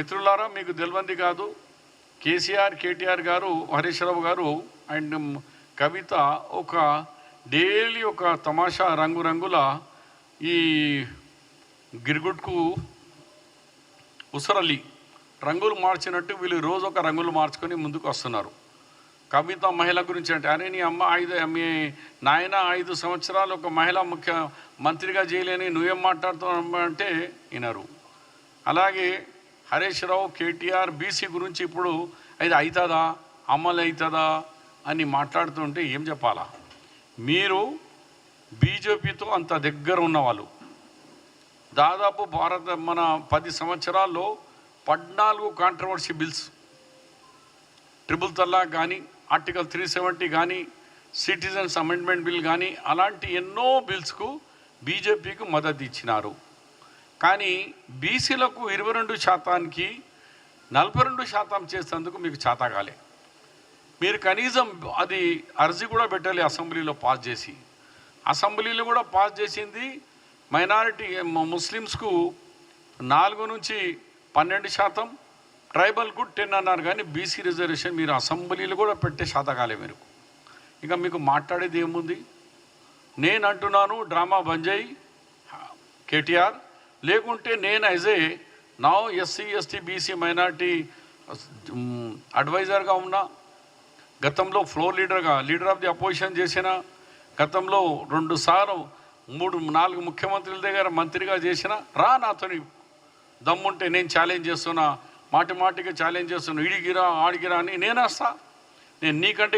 మిత్రులారా, మీకు తెలియంది కాదు, కేసీఆర్ కేటీఆర్ గారు, హరీష్ రావు గారు అండ్ కవిత ఒక డైలీ ఒక తమాషా రంగురంగుల ఈ గిరుగుట్కు ఉసరలి రంగులు మార్చినట్టు వీళ్ళు రోజు ఒక రంగులు మార్చుకొని ముందుకు వస్తున్నారు. కవిత మహిళ గురించి అంటే, అరే నీ అమ్మ మీ నాయన 5 సంవత్సరాలు ఒక మహిళా మంత్రిగా చేయలేని నువ్వేం మాట్లాడుతున్నావు అంటే వినరు. అలాగే హరీష్ రావు కేటీఆర్ బీసీ గురించి ఇప్పుడు అది అవుతుందా, అమలు అవుతుందా అని మాట్లాడుతుంటే ఏం చెప్పాలా? మీరు బీజేపీతో అంత దగ్గర ఉన్నవాళ్ళు, దాదాపు మన 10 సంవత్సరాల్లో 14 కాంట్రవర్సీ బిల్స్, ట్రిపుల్ తలాక్ కానీ, ఆర్టికల్ 370 కానీ, సిటిజన్స్ అమెండ్మెంట్ బిల్ కానీ, అలాంటి ఎన్నో బిల్స్కు బీజేపీకి మద్దతు ఇచ్చినారు. కానీ బీసీలకు 22%కి 42% చేసేందుకు మీకు చేతగాలే. మీరు కనీసం అది అర్జీ కూడా పెట్టాలి అసెంబ్లీలో పాస్ చేసి. అసెంబ్లీలో కూడా పాస్ చేసింది మైనారిటీ ముస్లిమ్స్కు 4 నుంచి 12%, ట్రైబల్కు 10 అన్నారు. కానీ బీసీ రిజర్వేషన్ మీరు అసెంబ్లీలో కూడా పెట్టే శాతకాలే మీరు. ఇక మీకు మాట్లాడేది ఏముంది? నేను అంటున్నాను, డ్రామా బంద్ చేయి కేటీఆర్, లేకుంటే నేను యాజ్ ఏ నా ఎస్సీ ఎస్టీ బీసీ మైనారిటీ అడ్వైజర్గా ఉన్నా, గతంలో floor leader of the opposition చేసిన, గతంలో 2 సార్లు 3-4 ముఖ్యమంత్రుల దగ్గర మంత్రిగా చేసిన, రా నాతోని దమ్ముంటే నేను ఛాలెంజ్ చేస్తున్నా, మాటిగా ఛాలెంజ్ చేస్తున్నా, ఇడిగిరా ఆడిగిరా అని నేను వస్తా. నేను నీకంటే